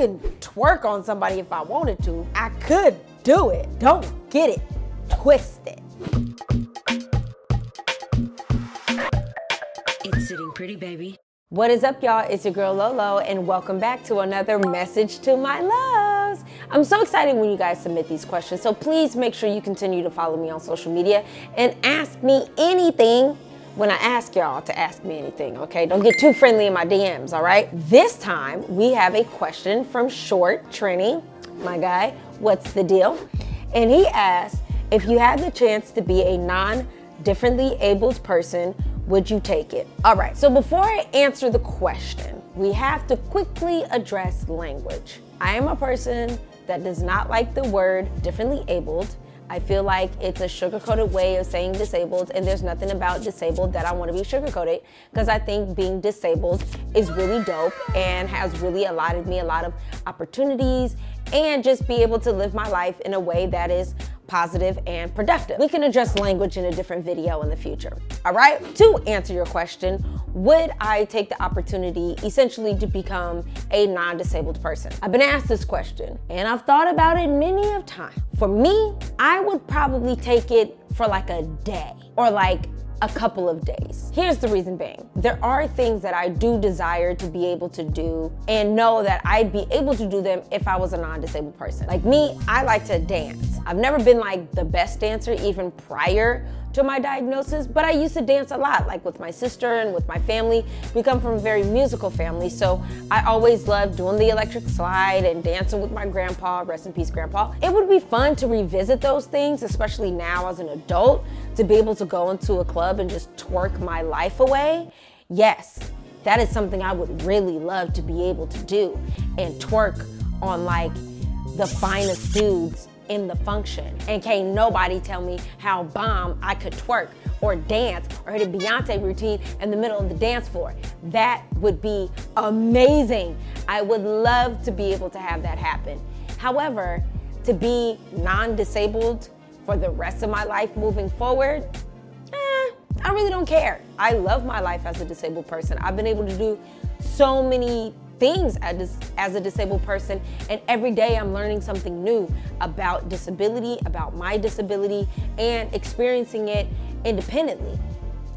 can twerk on somebody if I wanted to. I could do it. Don't get it twisted. It's sitting pretty, baby. What is up, y'all? It's your girl Lolo, and welcome back to another message to my loves. I'm so excited when you guys submit these questions, so please make sure you continue to follow me on social media and ask me anything when I ask y'all to ask me anything, okay? Don't get too friendly in my DMs, all right? This time, we have a question from Short Trini, my guy, what's the deal? And he asked, if you had the chance to be a non-differently abled person, would you take it? All right, so before I answer the question, we have to quickly address language. I am a person that does not like the word differently abled. I feel like it's a sugar-coated way of saying disabled, and there's nothing about disabled that I want to be sugar-coated, because I think being disabled is really dope and has really allotted me a lot of opportunities and just be able to live my life in a way that is positive and productive. We can address language in a different video in the future. All right, to answer your question, would I take the opportunity essentially to become a non-disabled person? I've been asked this question and I've thought about it many a time. For me, I would probably take it for like a day or like a couple of days. Here's the reason being. There are things that I do desire to be able to do and know that I'd be able to do them if I was a non-disabled person. Like me, I like to dance. I've never been like the best dancer even prior to my diagnosis, but I used to dance a lot, like with my sister and with my family. We come from a very musical family, so I always loved doing the electric slide and dancing with my grandpa, rest in peace grandpa. It would be fun to revisit those things, especially now as an adult, to be able to go into a club and just twerk my life away. Yes, that is something I would really love to be able to do, and twerk on like the finest dudes in the function. And can't nobody tell me how bomb I could twerk or dance or hit a Beyonce routine in the middle of the dance floor. That would be amazing. I would love to be able to have that happen. However, to be non-disabled for the rest of my life moving forward, I really don't care. I love my life as a disabled person. I've been able to do so many things as a disabled person, and every day I'm learning something new about disability, about my disability, and experiencing it independently.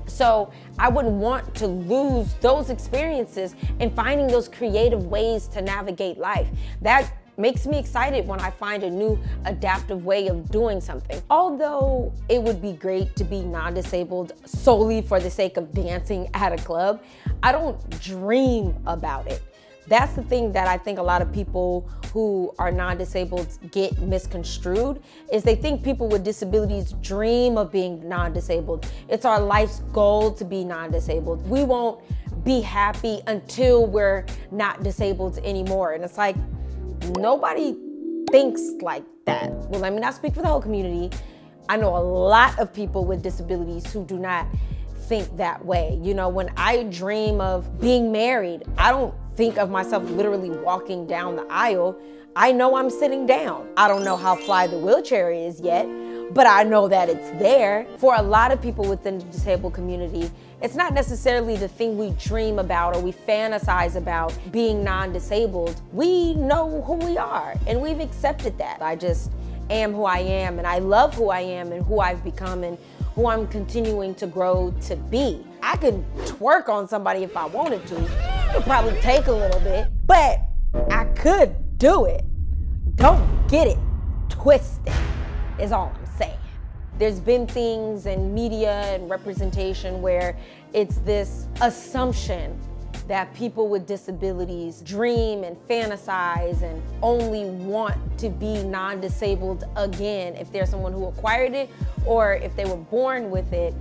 So I wouldn't want to lose those experiences and finding those creative ways to navigate life. That makes me excited when I find a new adaptive way of doing something. Although it would be great to be non-disabled solely for the sake of dancing at a club, I don't dream about it. That's the thing that I think a lot of people who are non-disabled get misconstrued, is they think people with disabilities dream of being non-disabled. It's our life's goal to be non-disabled. We won't be happy until we're not disabled anymore. And it's like, nobody thinks like that. Well, let me not speak for the whole community. I know a lot of people with disabilities who do not think that way. You know, when I dream of being married, I don't think of myself literally walking down the aisle. I know I'm sitting down. I don't know how fly the wheelchair is yet, but I know that it's there. For a lot of people within the disabled community, it's not necessarily the thing we dream about or we fantasize about being non-disabled. We know who we are and we've accepted that. I just am who I am, and I love who I am and who I've become and who I'm continuing to grow to be. I could twerk on somebody if I wanted to. It would probably take a little bit, but I could do it. Don't get it twisted, is all I'm saying. There's been things in media and representation where it's this assumption that people with disabilities dream and fantasize and only want to be non-disabled again if there's someone who acquired it or if they were born with it,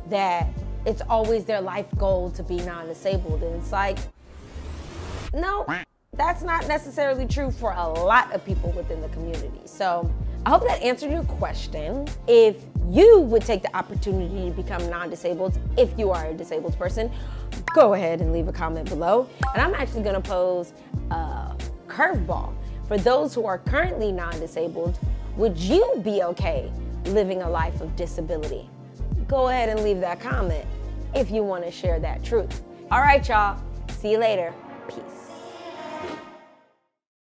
that it's always their life goal to be non-disabled. And it's like, no, that's not necessarily true for a lot of people within the community. So I hope that answered your question. If you would take the opportunity to become non-disabled, if you are a disabled person, go ahead and leave a comment below. And I'm actually gonna pose a curveball. For those who are currently non-disabled, would you be okay living a life of disability? Go ahead and leave that comment if you wanna share that truth. All right, y'all, see you later, peace.